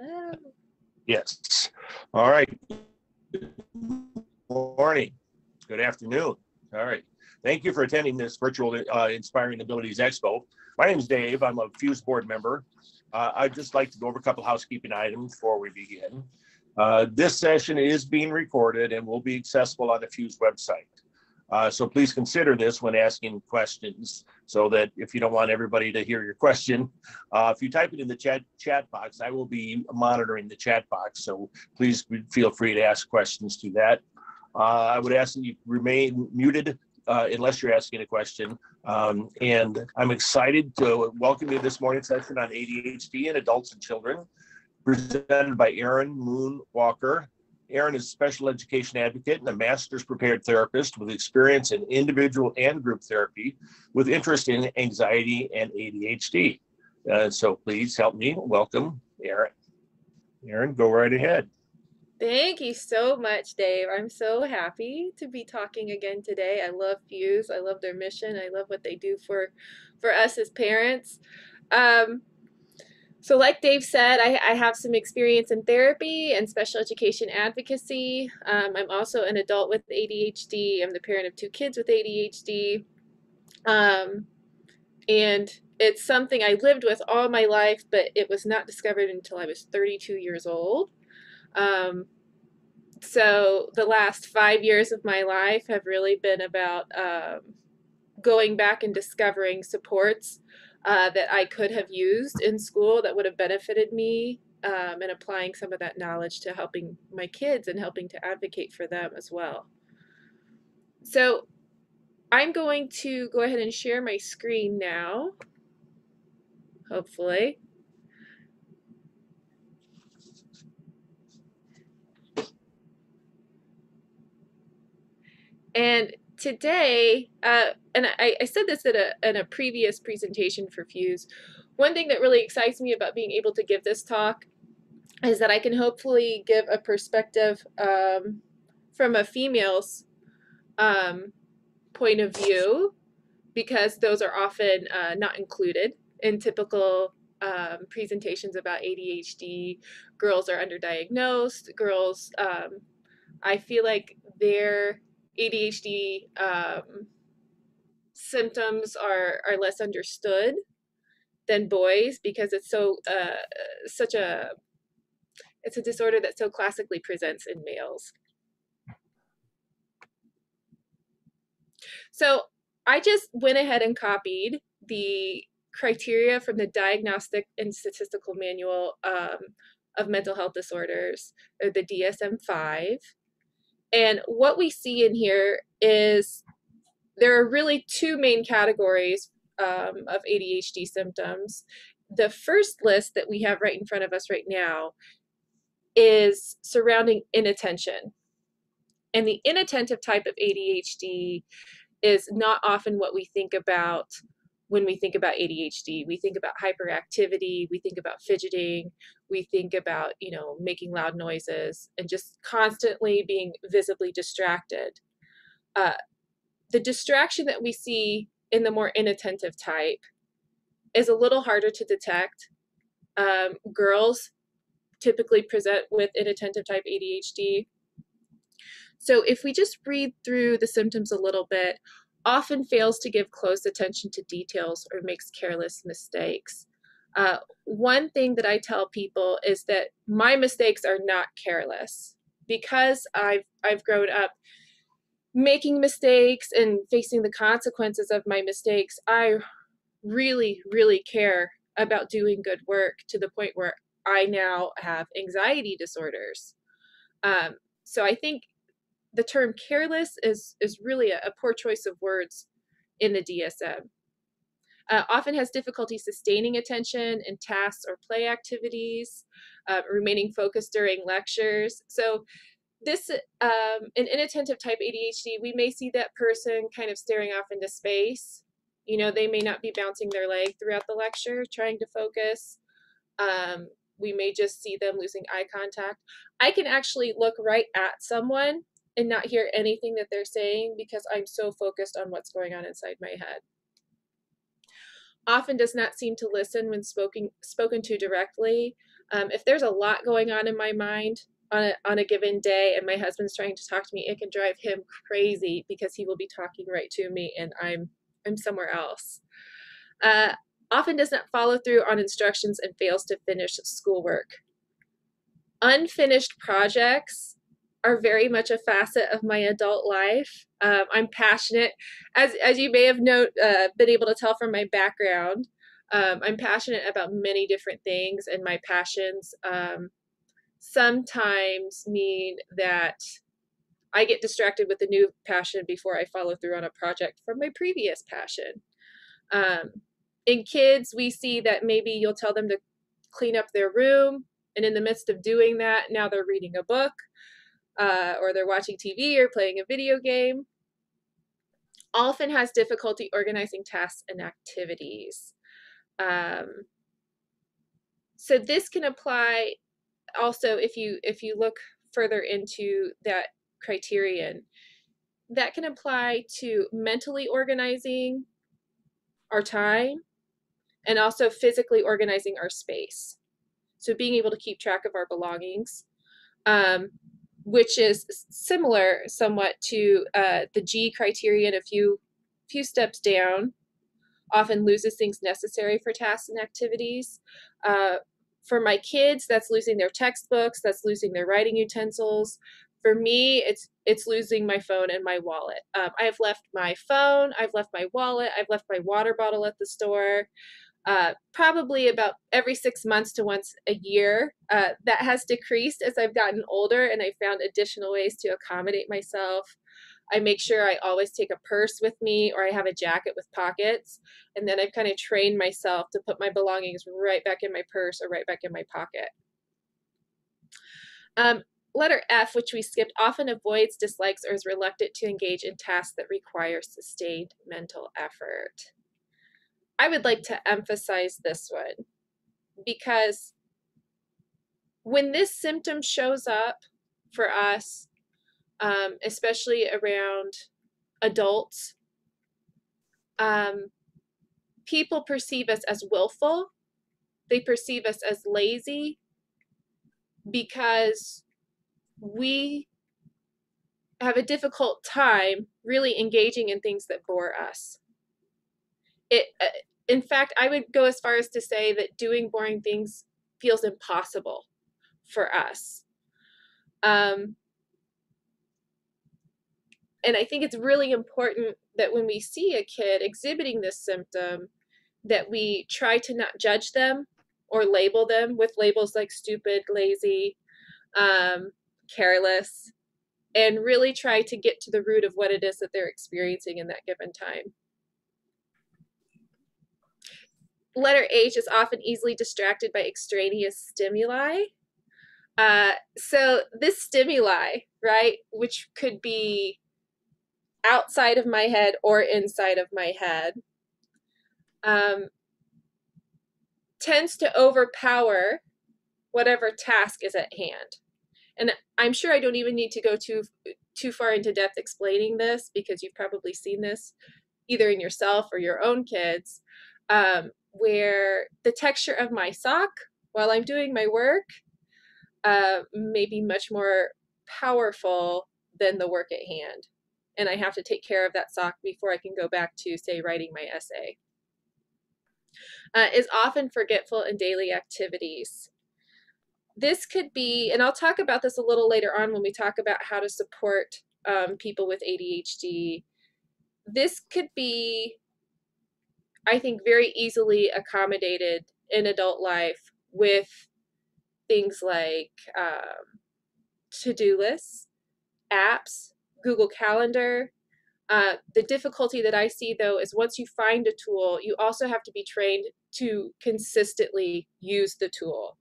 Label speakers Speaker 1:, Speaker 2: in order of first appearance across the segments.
Speaker 1: Hello.
Speaker 2: Yes. All right. Good morning. Good afternoon. All right. Thank you for attending this virtual Inspiring Abilities Expo. My name is Dave. I'm a Fuse board member. I'd just like to go over a couple housekeeping items before we begin. This session is being recorded and will be accessible on the Fuse website. So please consider this when asking questions, so that if you don't want everybody to hear your question, if you type it in the chat box, I will be monitoring the chat box. So please feel free to ask questions to that. I would ask that you remain muted unless you're asking a question. And I'm excited to welcome you to this morning's session on ADHD in adults and children, presented by Erin Moon-Walker. Erin is a special education advocate and a master's prepared therapist with experience in individual and group therapy with interest in anxiety and ADHD. So please help me welcome Erin. Erin, go right ahead.
Speaker 1: Thank you so much, Dave. I'm so happy to be talking again today. I love Fuse. I love their mission. I love what they do for us as parents. So like Dave said, I have some experience in therapy and special education advocacy. I'm also an adult with ADHD. I'm the parent of 2 kids with ADHD. And it's something I lived with all my life, but it was not discovered until I was 32 years old. So the last 5 years of my life have really been about going back and discovering supports that I could have used in school that would have benefited me, and applying some of that knowledge to helping my kids and helping to advocate for them as well. So I'm going to go ahead and share my screen now, hopefully. And today, and I said this in a previous presentation for Fuse, one thing that really excites me about being able to give this talk is that I can hopefully give a perspective from a female's point of view, because those are often not included in typical presentations about ADHD. Girls are underdiagnosed. Girls, I feel like their ADHD symptoms are less understood than boys, because it's so it's a disorder that so classically presents in males. So I just went ahead and copied the criteria from the Diagnostic and Statistical Manual of Mental Health Disorders, or the DSM-5. And what we see in here is there are really 2 main categories of ADHD symptoms. The first list that we have right in front of us right now is surrounding inattention. And the inattentive type of ADHD is not often what we think about when we think about ADHD. We think about hyperactivity, we think about fidgeting, we think about, making loud noises and just constantly being visibly distracted. The distraction that we see in the more inattentive type is a little harder to detect. Girls typically present with inattentive type ADHD. So if we just read through the symptoms a little bit, often fails to give close attention to details or makes careless mistakes. One thing that I tell people is that my mistakes are not careless, because I've grown up making mistakes and facing the consequences of my mistakes. I really, really care about doing good work, to the point where I now have anxiety disorders. So I think the term careless is really a poor choice of words in the DSM. Often has difficulty sustaining attention in tasks or play activities, remaining focused during lectures. So this, in inattentive type ADHD, we may see that person kind of staring off into space. They may not be bouncing their leg throughout the lecture, trying to focus. We may just see them losing eye contact. I can actually look right at someone and not hear anything that they're saying, because I'm so focused on what's going on inside my head. Often does not seem to listen when spoken to directly. If there's a lot going on in my mind on a given day and my husband's trying to talk to me, it can drive him crazy because he will be talking right to me and I'm somewhere else. Uh, Often does not follow through on instructions and fails to finish schoolwork. Unfinished projects are very much a facet of my adult life. I'm passionate, as you may have been able to tell from my background. I'm passionate about many different things, and my passions sometimes mean that I get distracted with a new passion before I follow through on a project from my previous passion. In kids, we see that maybe you'll tell them to clean up their room, and in the midst of doing that, now they're reading a book, or they're watching TV or playing a video game. Often has difficulty organizing tasks and activities. So this can apply also if you look further into that criterion. That can apply to mentally organizing our time and also physically organizing our space. So being able to keep track of our belongings, which is similar somewhat to the G criterion, a few steps down. Often loses things necessary for tasks and activities. For my kids, that's losing their textbooks, that's losing their writing utensils. For me, it's losing my phone and my wallet. I have left my phone, I've left my wallet, I've left my water bottle at the store. Probably about every 6 months to once a year. That has decreased as I've gotten older and I found additional ways to accommodate myself. I make sure I always take a purse with me or I have a jacket with pockets. And then I've kind of trained myself to put my belongings right back in my purse or right back in my pocket. Letter F, which we skipped, often avoids, dislikes, or is reluctant to engage in tasks that require sustained mental effort. I would like to emphasize this one because when this symptom shows up for us, especially around adults, people perceive us as willful. They perceive us as lazy because we have a difficult time really engaging in things that bore us. In fact, I would go as far as to say that doing boring things feels impossible for us. And I think it's really important that when we see a kid exhibiting this symptom, that we try to not judge them or label them with labels like stupid, lazy, careless, and really try to get to the root of what it is that they're experiencing in that given time. Letter H is often easily distracted by extraneous stimuli. So this stimuli, right, which could be outside of my head or inside of my head, tends to overpower whatever task is at hand. And I'm sure I don't even need to go too far into depth explaining this because you've probably seen this either in yourself or your own kids, where the texture of my sock while I'm doing my work may be much more powerful than the work at hand. And I have to take care of that sock before I can go back to, say, writing my essay. Is often forgetful in daily activities. This could be, and I'll talk about this a little later on when we talk about how to support people with ADHD. This could be, I think, very easily accommodated in adult life with things like to-do lists, apps, Google Calendar. The difficulty that I see, though, is once you find a tool, you also have to be trained to consistently use the tool.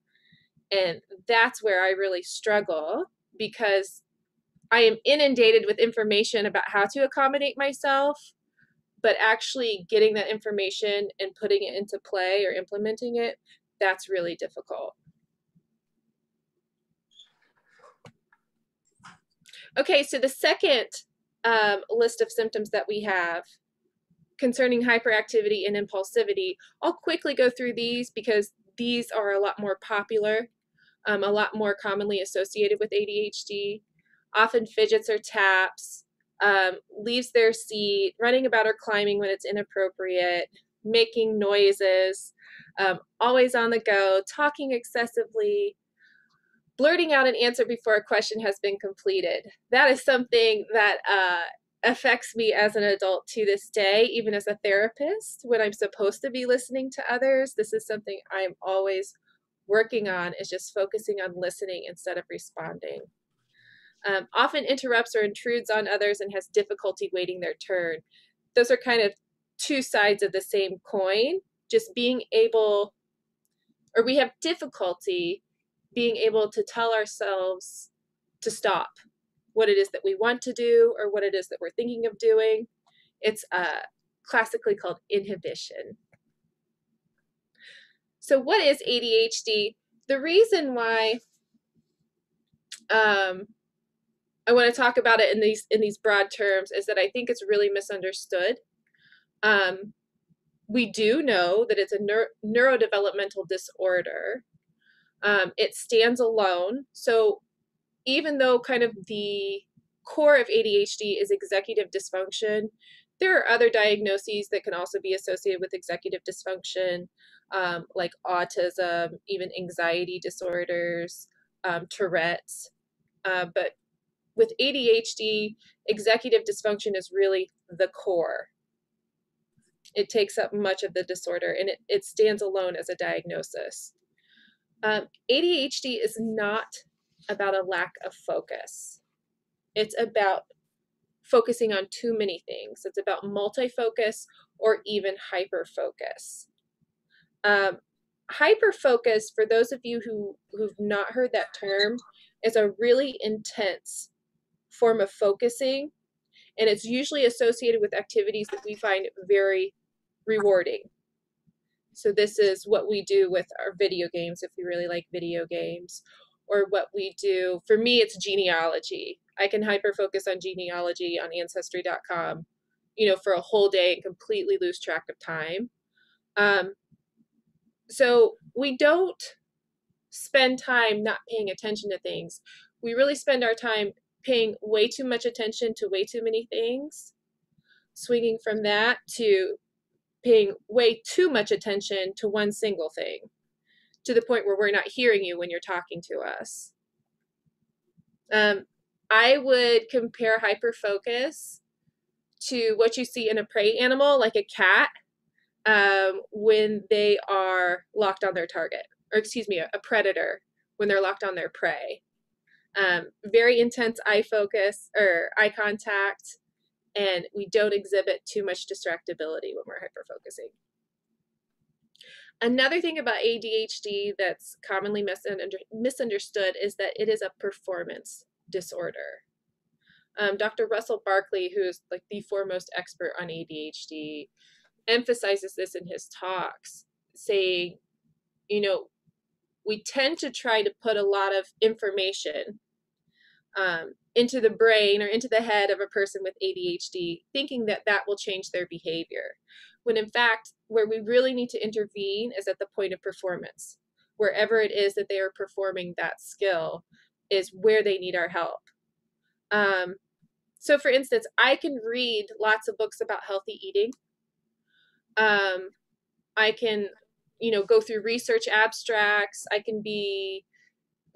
Speaker 1: And that's where I really struggle because I am inundated with information about how to accommodate myself, but actually getting that information and putting it into play or implementing it, that's really difficult. Okay, so the second list of symptoms that we have concerning hyperactivity and impulsivity, I'll quickly go through these because these are a lot more popular a lot more commonly associated with ADHD, often fidgets or taps, leaves their seat, running about or climbing when it's inappropriate, making noises, always on the go, talking excessively, blurting out an answer before a question has been completed. That is something that affects me as an adult to this day, even as a therapist, when I'm supposed to be listening to others. This is something I'm always working on, is just focusing on listening instead of responding. Often interrupts or intrudes on others and has difficulty waiting their turn. Those are kind of two sides of the same coin. Just being able, or we have difficulty being able to tell ourselves to stop what it is that we want to do or what it is that we're thinking of doing. It's classically called inhibition. So what is ADHD? The reason why I want to talk about it in these broad terms is that I think it's really misunderstood. We do know that it's a neurodevelopmental disorder. It stands alone. So even though kind of the core of ADHD is executive dysfunction, there are other diagnoses that can also be associated with executive dysfunction, like autism, even anxiety disorders, Tourette's. But with ADHD, executive dysfunction is really the core. It takes up much of the disorder, and it stands alone as a diagnosis. ADHD is not about a lack of focus. It's about focusing on too many things. It's about multi-focus or even hyper-focus. Hyper-focus, for those of you who've not heard that term, is a really intense form of focusing, and it's usually associated with activities that we find very rewarding. So this is what we do with our video games, if we really like video games, or what we do. For me, it's genealogy. I can hyper focus on genealogy on ancestry.com, for a whole day and completely lose track of time. So we don't spend time not paying attention to things. We really spend our time paying way too much attention to way too many things, swinging from that to paying way too much attention to one single thing, to the point where we're not hearing you when you're talking to us. I would compare hyperfocus to what you see in a prey animal, like a cat, when they are locked on their target, or excuse me, a predator when they're locked on their prey. Very intense eye focus or eye contact, and we don't exhibit too much distractibility when we're hyperfocusing. Another thing about ADHD that's commonly misunderstood is that it is a performance disorder. Dr. Russell Barkley, who's like the foremost expert on ADHD, emphasizes this in his talks, saying, we tend to try to put a lot of information into the brain or into the head of a person with ADHD, thinking that that will change their behavior. When in fact, where we really need to intervene is at the point of performance. Wherever it is that they are performing that skill is where they need our help. So for instance, I can read lots of books about healthy eating. I can, go through research abstracts. I can be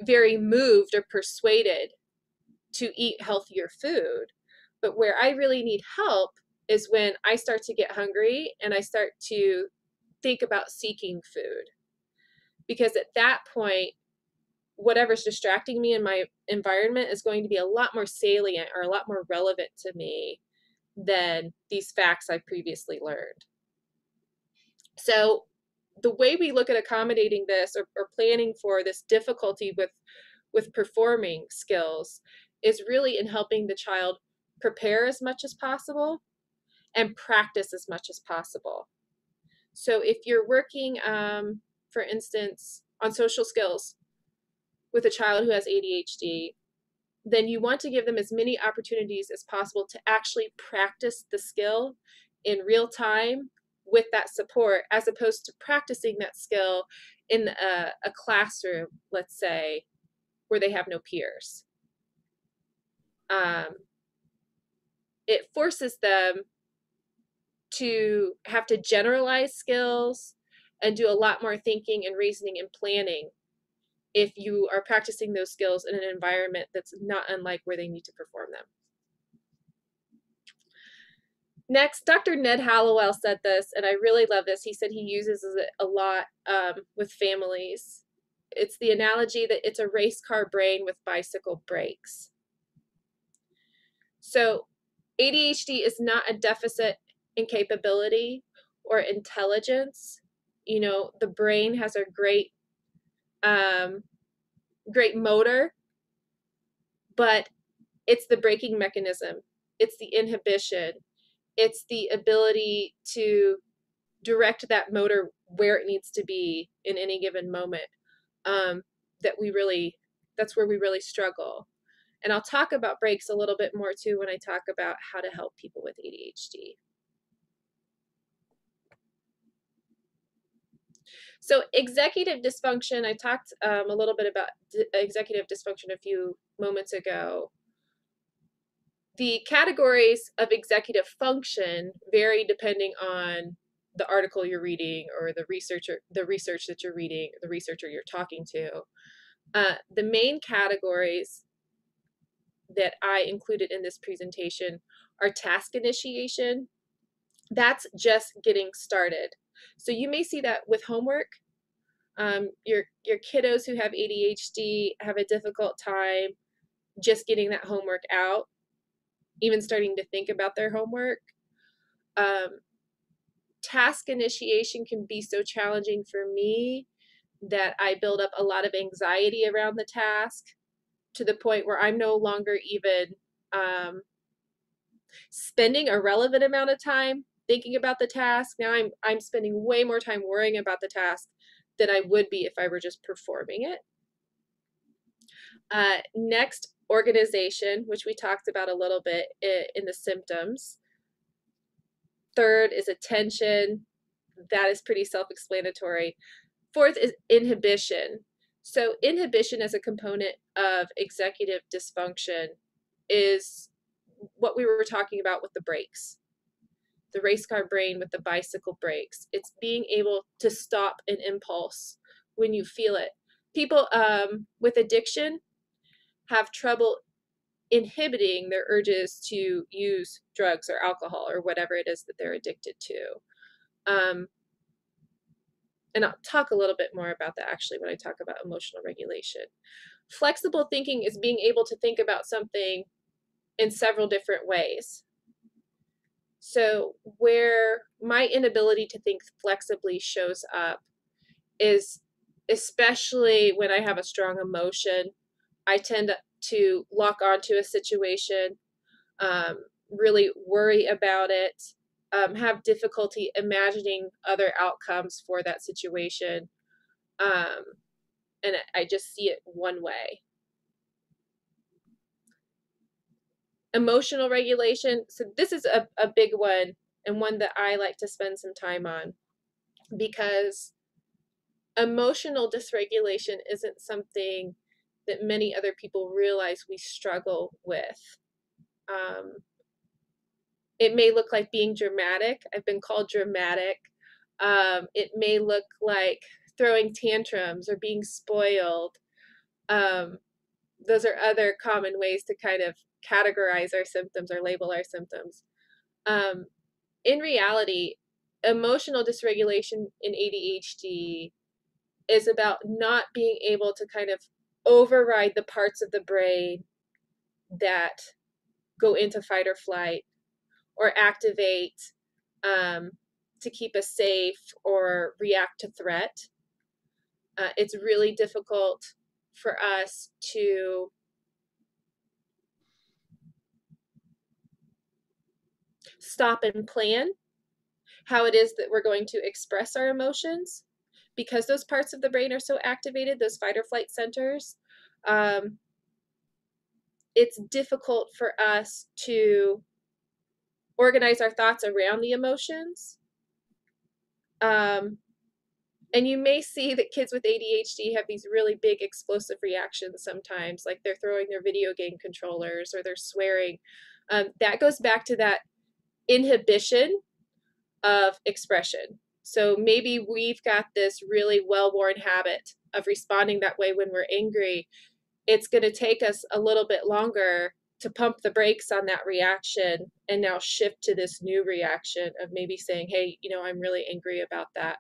Speaker 1: very moved or persuaded to eat healthier food. But where I really need help is when I start to get hungry and I start to think about seeking food. Because at that point, whatever's distracting me in my environment is going to be a lot more salient or a lot more relevant to me than these facts I previously learned. So the way we look at accommodating this or planning for this difficulty with performing skills is really in helping the child prepare as much as possible and practice as much as possible. So if you're working, for instance, on social skills with a child who has ADHD, then you want to give them as many opportunities as possible to actually practice the skill in real time with that support, as opposed to practicing that skill in a classroom, let's say, where they have no peers. It forces them to have to generalize skills and do a lot more thinking and reasoning and planning if you are practicing those skills in an environment that's not unlike where they need to perform them. Next, Dr. Ned Hallowell said this, and I really love this. He said he uses it a lot with families. It's the analogy that it's a race car brain with bicycle brakes. So ADHD is not a deficit in capability or intelligence. You know, the brain has a great great motor, but it's the braking mechanism, it's the inhibition, it's the ability to direct that motor where it needs to be in any given moment, that's where we really struggle. And I'll talk about brakes a little bit more too when I talk about how to help people with ADHD. So executive dysfunction, I talked a little bit about executive dysfunction a few moments ago. The categories of executive function vary depending on the article you're reading or the research that you're reading, the researcher you're talking to. The main categories that I included in this presentation are task initiation. That's just getting started. So you may see that with homework. Your kiddos who have ADHD have a difficult time just getting that homework out, even starting to think about their homework. Task initiation can be so challenging for me that I build up a lot of anxiety around the task to the point where I'm no longer even spending a relevant amount of time thinking about the task. Now I'm spending way more time worrying about the task than I would be if I were just performing it. Next, organization, which we talked about a little bit in the symptoms. Third is attention. That is pretty self-explanatory. Fourth is inhibition. So inhibition as a component of executive dysfunction is what we were talking about with the brakes, the race car brain with the bicycle brakes. It's being able to stop an impulse when you feel it. People with addiction have trouble inhibiting their urges to use drugs or alcohol or whatever it is that they're addicted to. And I'll talk a little bit more about that actually when I talk about emotional regulation. Flexible thinking is being able to think about something in several different ways. So where my inability to think flexibly shows up is especially when I have a strong emotion. I tend to lock onto a situation, really worry about it, have difficulty imagining other outcomes for that situation, and I just see it one way. Emotional regulation. So this is a big one and one that I like to spend some time on because emotional dysregulation isn't something that many other people realize we struggle with. It may look like being dramatic. I've been called dramatic. It may look like throwing tantrums or being spoiled. Those are other common ways to kind of categorize our symptoms or label our symptoms. In reality, emotional dysregulation in ADHD is about not being able to kind of override the parts of the brain that go into fight or flight or activate to keep us safe or react to threat. It's really difficult for us to stop and plan how it is that we're going to express our emotions because those parts of the brain are so activated, those fight or flight centers. It's difficult for us to organize our thoughts around the emotions. And you may see that kids with ADHD have these really big explosive reactions sometimes, like they're throwing their video game controllers or they're swearing. That goes back to that inhibition of expression. So maybe we've got this really well-worn habit of responding that way when we're angry. It's going to take us a little bit longer to pump the brakes on that reaction and now shift to this new reaction of maybe saying, hey, I'm really angry about that,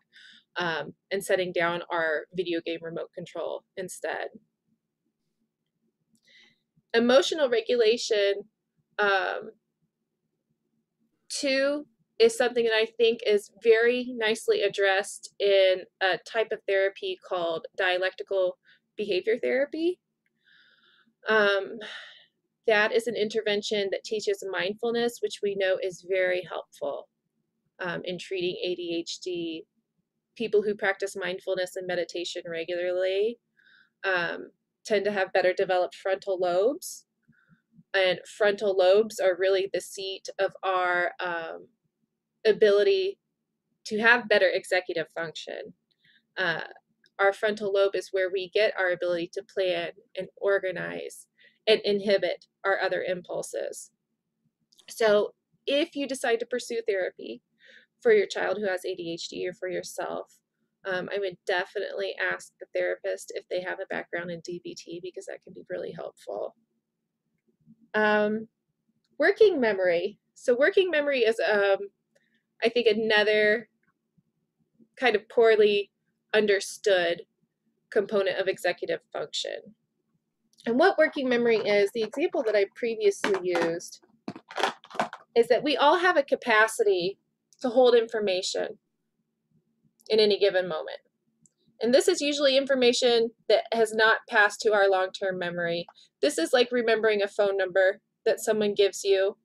Speaker 1: and setting down our video game remote control instead. Emotional regulation, um, too, is something that I think is very nicely addressed in a type of therapy called dialectical behavior therapy. Um, that is an intervention that teaches mindfulness, which we know is very helpful in treating ADHD. People who practice mindfulness and meditation regularly tend to have better developed frontal lobes. And frontal lobes are really the seat of our ability to have better executive function. Uh, our frontal lobe is where we get our ability to plan and organize and inhibit our other impulses. So if you decide to pursue therapy for your child who has ADHD or for yourself, I would definitely ask the therapist if they have a background in DBT, because that can be really helpful. Working memory. So working memory is, I think, another kind of poorly understood component of executive function. And what working memory is, the example that I previously used, is that we all have a capacity to hold information in any given moment. And this is usually information that has not passed to our long-term memory. This is like remembering a phone number that someone gives you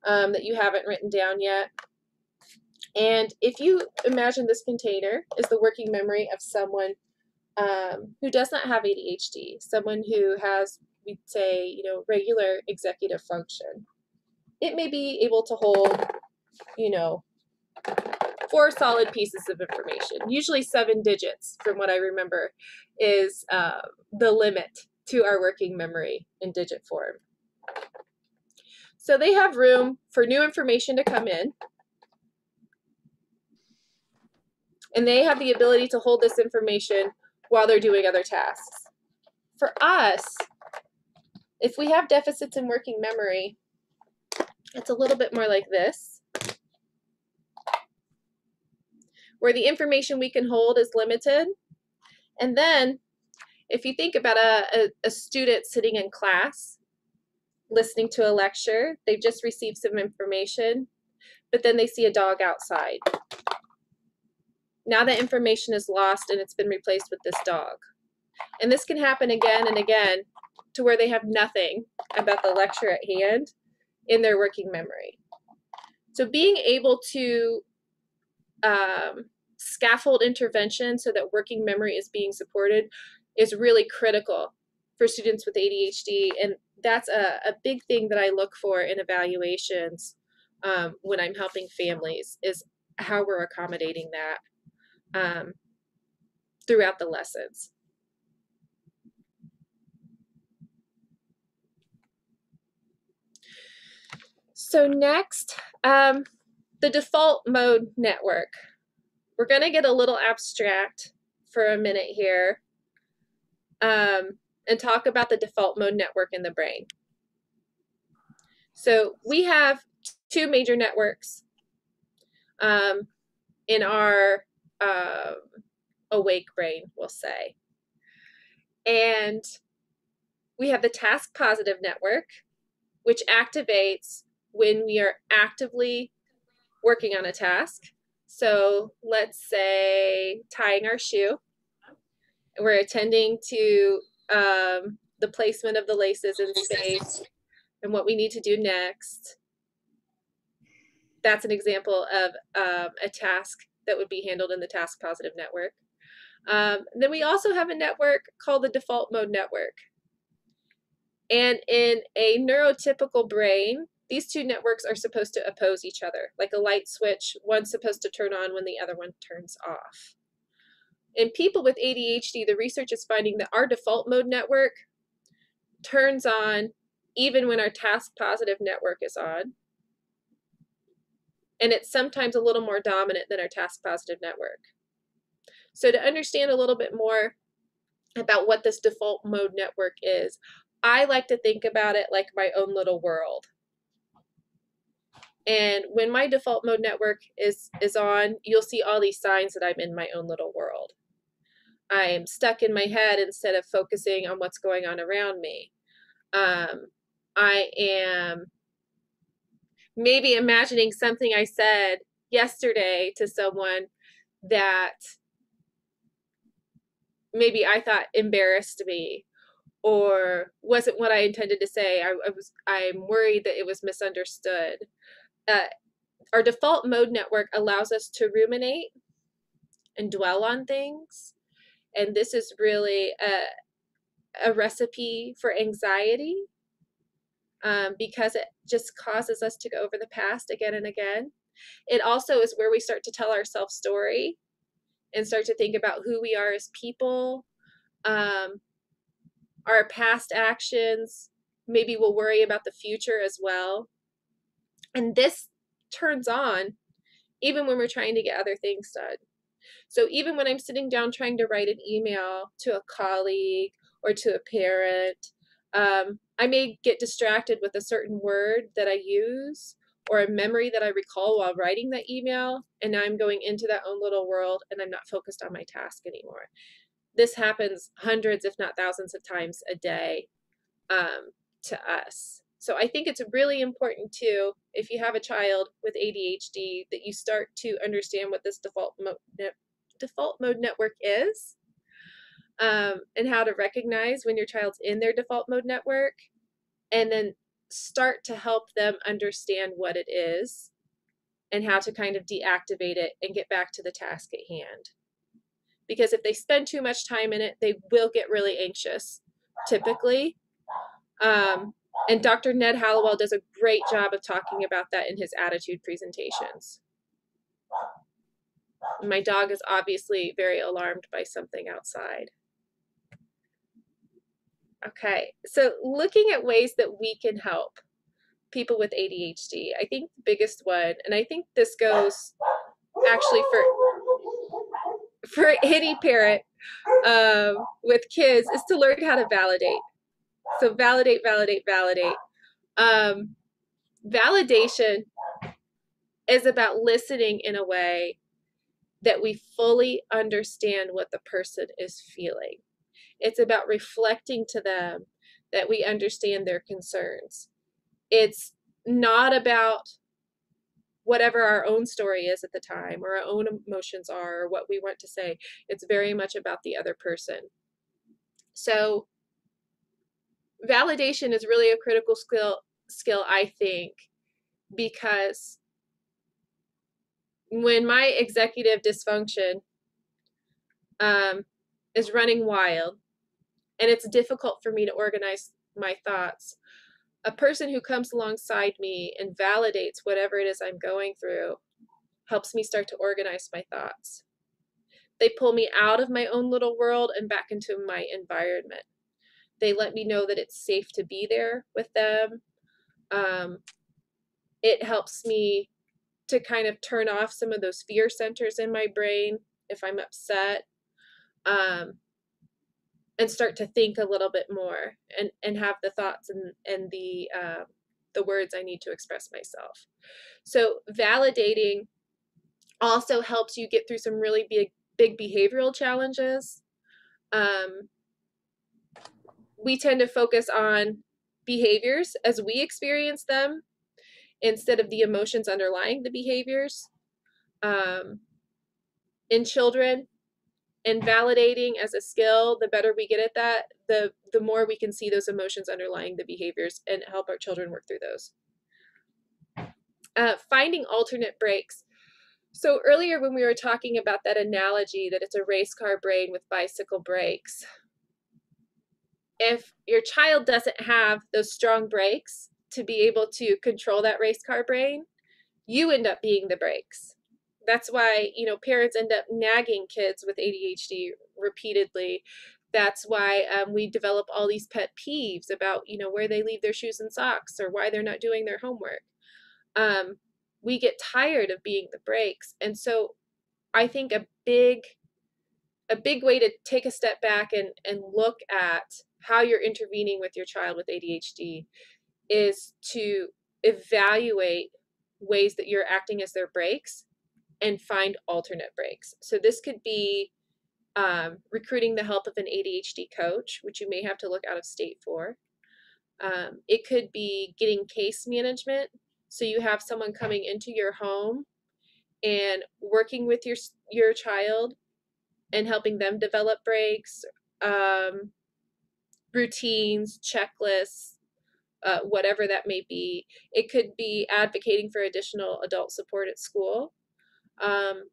Speaker 1: that you haven't written down yet. And if you imagine this container is the working memory of someone who does not have ADHD, someone who has, we'd say, regular executive function, it may be able to hold, 4 solid pieces of information. Usually 7 digits, from what I remember, is the limit to our working memory in digit form. So they have room for new information to come in, and they have the ability to hold this information while they're doing other tasks. For us, if we have deficits in working memory, it's a little bit more like this, where the information we can hold is limited. And then if you think about a student sitting in class, listening to a lecture, they've just received some information, but then they see a dog outside. Now the information is lost and it's been replaced with this dog. And this can happen again and again to where they have nothing about the lecture at hand in their working memory. So being able to scaffold intervention so that working memory is being supported is really critical for students with ADHD. And that's a big thing that I look for in evaluations when I'm helping families, is how we're accommodating that throughout the lessons. So next, the default mode network. We're going to get a little abstract for a minute here and talk about the default mode network in the brain. So we have 2 major networks in our awake brain, we'll say. And we have the task positive network, which activates when we are actively working on a task. So let's say tying our shoe, and we're attending to the placement of the laces in space and what we need to do next. That's an example of a task that would be handled in the task positive network. Then we also have a network called the default mode network. And in a neurotypical brain, these 2 networks are supposed to oppose each other, like a light switch. One's supposed to turn on when the other one turns off. In people with ADHD, the research is finding that our default mode network turns on even when our task positive network is on. And it's sometimes a little more dominant than our task positive network. So to understand a little bit more about what this default mode network is, I like to think about it like my own little world. And when my default mode network is on, you'll see all these signs that I'm in my own little world. I'm stuck in my head instead of focusing on what's going on around me. I am maybe imagining something I said yesterday to someone that maybe I thought embarrassed me or wasn't what I intended to say. I'm worried that it was misunderstood. Our default mode network allows us to ruminate and dwell on things. And this is really a recipe for anxiety, because it just causes us to go over the past again and again. It also is where we start to tell ourselves story and start to think about who we are as people, our past actions. Maybe we'll worry about the future as well. And this turns on even when we're trying to get other things done. So even when I'm sitting down trying to write an email to a colleague or to a parent, I may get distracted with a certain word that I use or a memory that I recall while writing that email, and now I'm going into that own little world and I'm not focused on my task anymore. This happens hundreds, if not thousands of times a day, to us. So I think it's really important too, if you have a child with ADHD, that you start to understand what this default mode network is, and how to recognize when your child's in their default mode network, and then start to help them understand what it is and how to kind of deactivate it and get back to the task at hand. Because if they spend too much time in it, they will get really anxious, typically. And Dr. Ned Hallowell does a great job of talking about that in his attitude presentations. My dog is obviously very alarmed by something outside. Okay, so looking at ways that we can help people with ADHD, I think the biggest one, and I think this goes actually for any parent with kids, is to learn how to validate. So validate, validate, validate. Validation is about listening in a way that we fully understand what the person is feeling. It's about reflecting to them that we understand their concerns. It's not about whatever our own story is at the time or our own emotions are or what we want to say. It's very much about the other person. So validation is really a critical skill, I think, because when my executive dysfunction is running wild and it's difficult for me to organize my thoughts, a person who comes alongside me and validates whatever it is I'm going through helps me start to organize my thoughts. They pull me out of my own little world and back into my environment. They let me know that it's safe to be there with them. It helps me to kind of turn off some of those fear centers in my brain if I'm upset, and start to think a little bit more and have the thoughts and the words I need to express myself. So validating also helps you get through some really big behavioral challenges. We tend to focus on behaviors as we experience them instead of the emotions underlying the behaviors. In children, and validating as a skill, the better we get at that, the more we can see those emotions underlying the behaviors and help our children work through those. Finding alternate brakes. So earlier when we were talking about that analogy that it's a race car brain with bicycle brakes, if your child doesn't have those strong brakes to be able to control that race car brain, you end up being the brakes. That's why, you know, parents end up nagging kids with ADHD repeatedly. That's why we develop all these pet peeves about, you know, where they leave their shoes and socks or why they're not doing their homework. Um, we get tired of being the brakes. And so I think a big way to take a step back and look at how you're intervening with your child with ADHD is to evaluate ways that you're acting as their brakes and find alternate breaks. So this could be recruiting the help of an ADHD coach, which you may have to look out of state for. It could be getting case management. So you have someone coming into your home and working with your child and helping them develop breaks, um, routines, checklists, whatever that may be. It could be advocating for additional adult support at school. Um,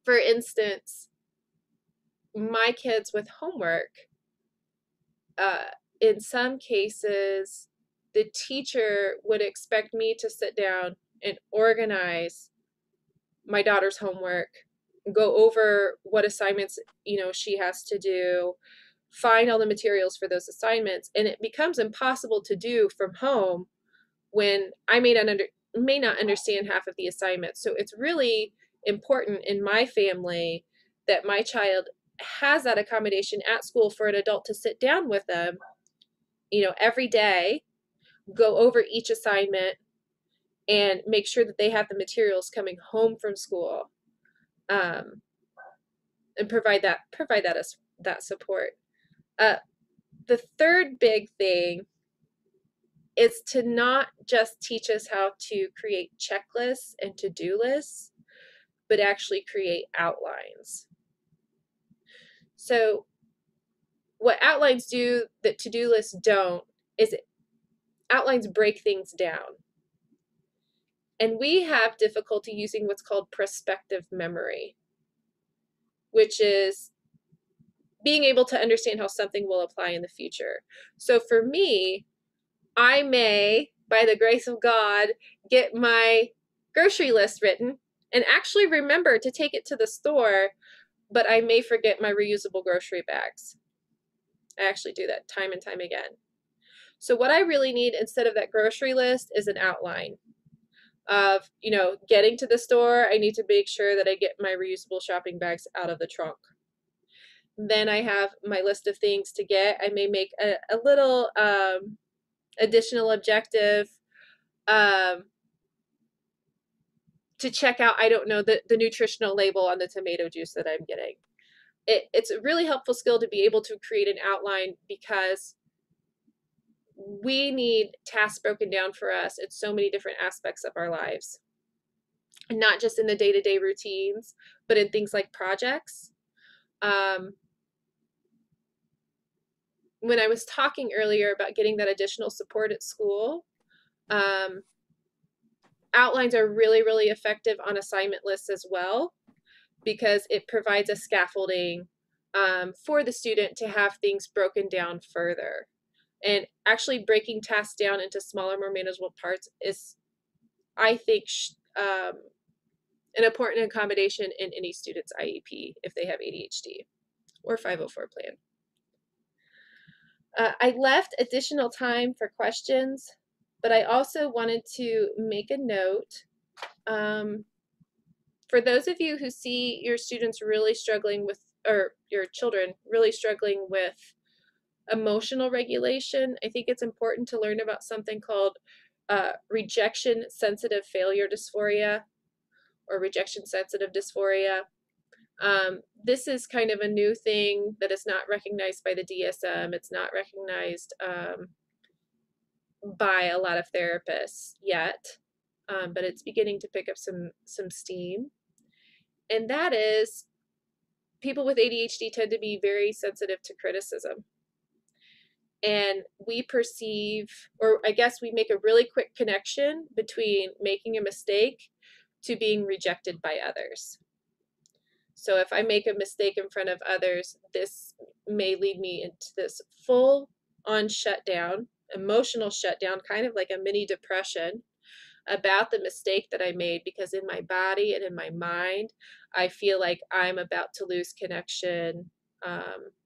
Speaker 1: for instance, my kids with homework, uh, in some cases, the teacher would expect me to sit down and organize my daughter's homework, go over what assignments, you know, she has to do, find all the materials for those assignments, and it becomes impossible to do from home when I may not understand half of the assignments. So it's really important in my family that my child has that accommodation at school for an adult to sit down with them, you know, every day, go over each assignment and make sure that they have the materials coming home from school, um, and provide that support. Uh, the third big thing is to not just teach us how to create checklists and to-do lists, but actually create outlines. So what outlines do that to-do lists don't is outlines break things down. And we have difficulty using what's called prospective memory, which is being able to understand how something will apply in the future. So for me, I may, by the grace of God, get my grocery list written and actually remember to take it to the store, but I may forget my reusable grocery bags. I actually do that time and time again. So what I really need instead of that grocery list is an outline of, you know, getting to the store. I need to make sure that I get my reusable shopping bags out of the trunk. Then I have my list of things to get. I may make a little additional objective um, to check out, I don't know, the nutritional label on the tomato juice that I'm getting. It's a really helpful skill to be able to create an outline because we need tasks broken down for us in so many different aspects of our lives. Not just in the day-to-day routines, but in things like projects. When I was talking earlier about getting that additional support at school, outlines are really, really effective on assignment lists as well, because it provides a scaffolding for the student to have things broken down further. And actually breaking tasks down into smaller, more manageable parts is, I think, an important accommodation in any student's IEP if they have ADHD or 504 plan. I left additional time for questions, but I also wanted to make a note. For those of you who see your students really struggling with, or your children really struggling with emotional regulation, I think it's important to learn about something called rejection sensitive failure dysphoria or rejection sensitive dysphoria. This is kind of a new thing that is not recognized by the DSM. It's not recognized by a lot of therapists yet, but it's beginning to pick up some steam. And that is, people with ADHD tend to be very sensitive to criticism. And we perceive, or I guess we make a really quick connection between making a mistake to being rejected by others. So if I make a mistake in front of others, this may lead me into this full on shutdown, emotional shutdown, kind of like a mini depression. about the mistake that I made, because in my body and in my mind, I feel like I'm about to lose connection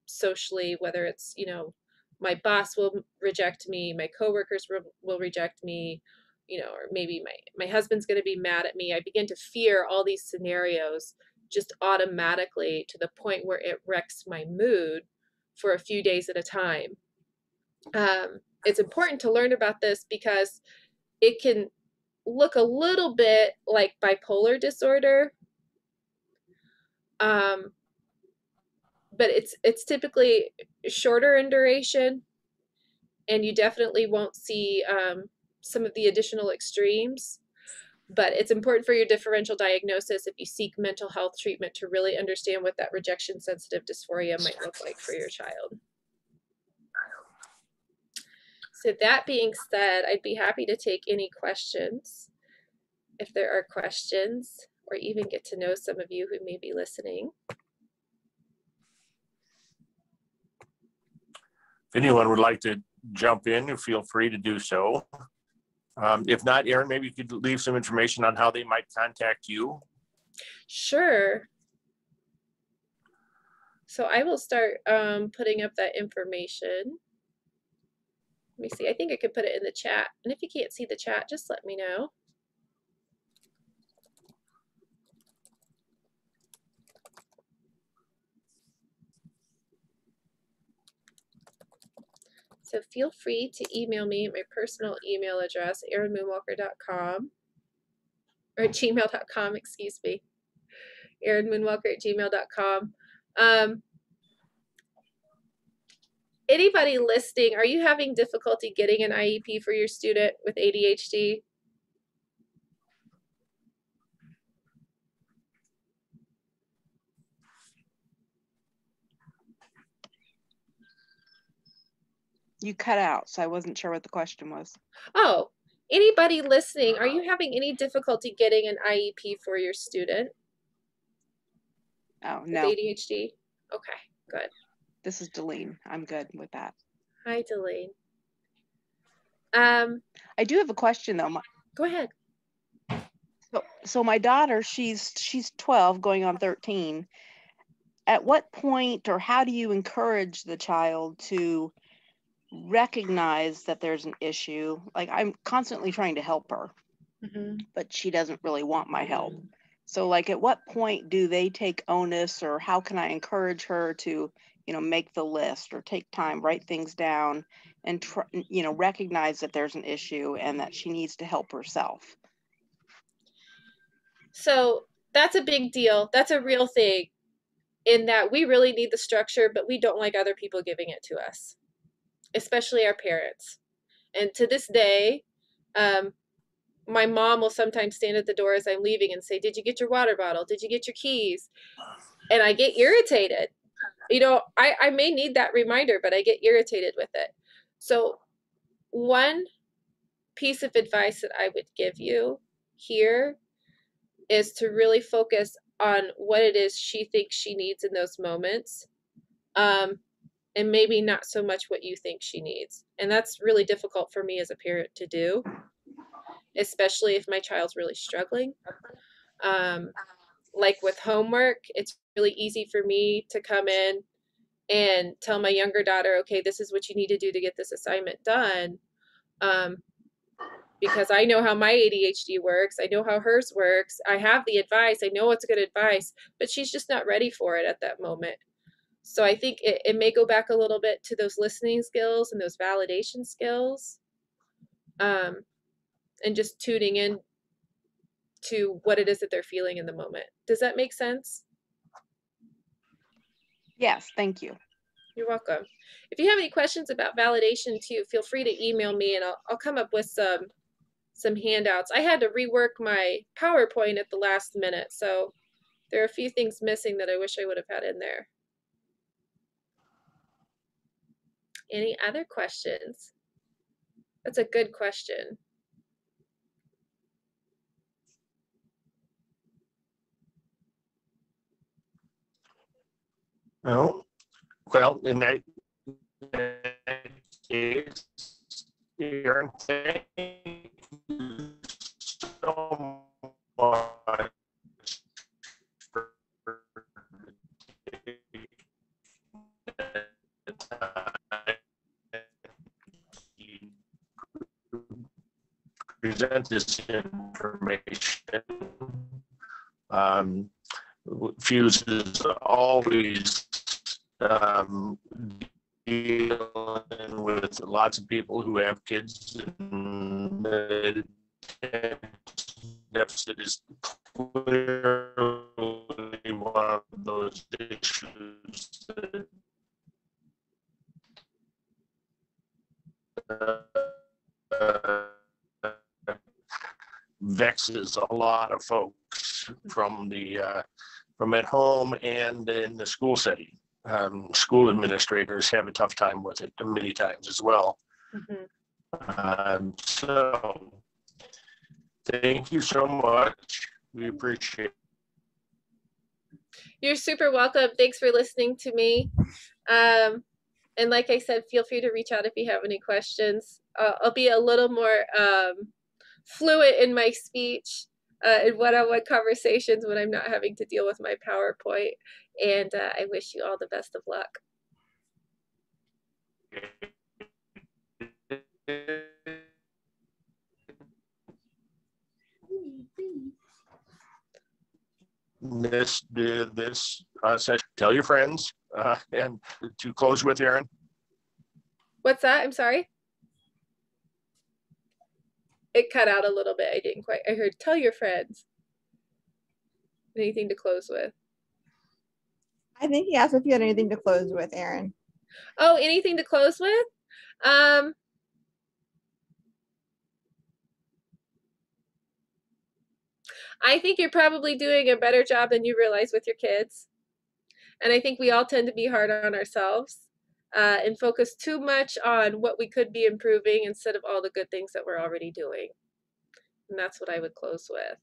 Speaker 1: socially, whether it's, you know, my boss will reject me, my coworkers will reject me, you know, or maybe my husband's going to be mad at me. I begin to fear all these scenarios just automatically to the point where it wrecks my mood for a few days at a time. It's important to learn about this because it can look a little bit like bipolar disorder, um, but it's typically shorter in duration, and you definitely won't see some of the additional extremes. But it's important for your differential diagnosis if you seek mental health treatment to really understand what that rejection sensitive dysphoria might look like for your child. So that being said, I'd be happy to take any questions if there are questions, or even get to know some of you who may be listening.
Speaker 2: If anyone would like to jump in, feel free to do so. If not, Erin, maybe you could leave some information on how they might contact you.
Speaker 1: Sure. So I will start putting up that information. Let me see. I think I could put it in the chat. And if you can't see the chat, just let me know. So feel free to email me at my personal email address, erinmoonwalker.com, or gmail.com, excuse me. erinmoonwalker@gmail.com. Anybody listening, are you having difficulty getting an IEP for your student with ADHD?
Speaker 3: You cut out, so I wasn't sure what the question was.
Speaker 1: Oh, anybody listening, are you having any difficulty getting an IEP for your student
Speaker 3: Oh,
Speaker 1: with
Speaker 3: no.
Speaker 1: ADHD? Okay, good.
Speaker 3: This is Delene. I'm good with that.
Speaker 1: Hi, Delene.
Speaker 3: I do have a question, though.
Speaker 1: Go ahead.
Speaker 3: So my daughter, she's 12 going on 13. At what point, or how do you encourage the child to recognize that there's an issue? Like, I'm constantly trying to help her, but she doesn't really want my help. So like, at what point do they take onus, or how can I encourage her to, you know, make the list or take time, write things down, and try, you know, recognize that there's an issue and that she needs to help herself?
Speaker 1: So that's a big deal. That's a real thing, in that we really need the structure, but we don't like other people giving it to us, especially our parents. And to this day, my mom will sometimes stand at the door as I'm leaving and say, "Did you get your water bottle? Did you get your keys?" And I get irritated. You know, I may need that reminder, but I get irritated with it. So one piece of advice that I would give you here is to really focus on what it is she thinks she needs in those moments, and maybe not so much what you think she needs. And that's really difficult for me as a parent to do, especially if my child's really struggling. Like with homework, it's really easy for me to come in and tell my younger daughter, okay, this is what you need to do to get this assignment done. Because I know how my ADHD works. I know how hers works. I have the advice. I know it's good advice, but she's just not ready for it at that moment. So I think it may go back a little bit to those listening skills and those validation skills, and just tuning in to what it is that they're feeling in the moment. Does that make sense?
Speaker 3: Yes, thank you.
Speaker 1: You're welcome. If you have any questions about validation too, feel free to email me, and I'll come up with some handouts. I had to rework my PowerPoint at the last minute, so there are a few things missing that I wish I would have had in there. Any other questions? That's a good question.
Speaker 2: No. Well, in that case, Erin, thank you present this information. Fuse is always dealing with lots of people who have kids, and the deficit is clearly one of those issues that vexes a lot of folks from at home and in the school setting. School administrators have a tough time with it many times as well. So thank you so much. We appreciate it.
Speaker 1: You're super welcome. Thanks for listening to me. And like I said, feel free to reach out if you have any questions. I'll be a little more fluent in my speech in one-on-one conversations when I'm not having to deal with my PowerPoint. And I wish you all the best of luck.
Speaker 2: This session. Tell your friends, and to close with, Erin.
Speaker 1: What's that? I'm sorry. It cut out a little bit. I didn't quite. I heard tell your friends. Anything to close with?
Speaker 4: I think he asked if you had anything to close with, Erin.
Speaker 1: Oh, anything to close with? I think you're probably doing a better job than you realize with your kids. And I think we all tend to be hard on ourselves and focus too much on what we could be improving instead of all the good things that we're already doing. And that's what I would close with.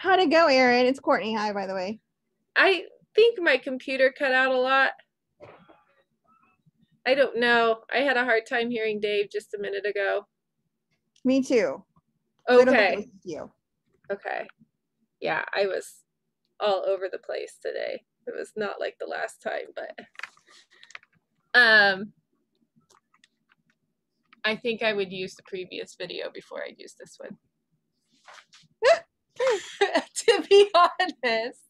Speaker 4: How'd it go, Erin? It's Courtney. Hi, by the way.
Speaker 1: I think my computer cut out a lot. I don't know. I had a hard time hearing Dave just a minute ago.
Speaker 4: Me too.
Speaker 1: Okay.
Speaker 4: You.
Speaker 1: Okay. Yeah, I was all over the place today. It was not like the last time, but I think I would use the previous video before I use this one. To be honest.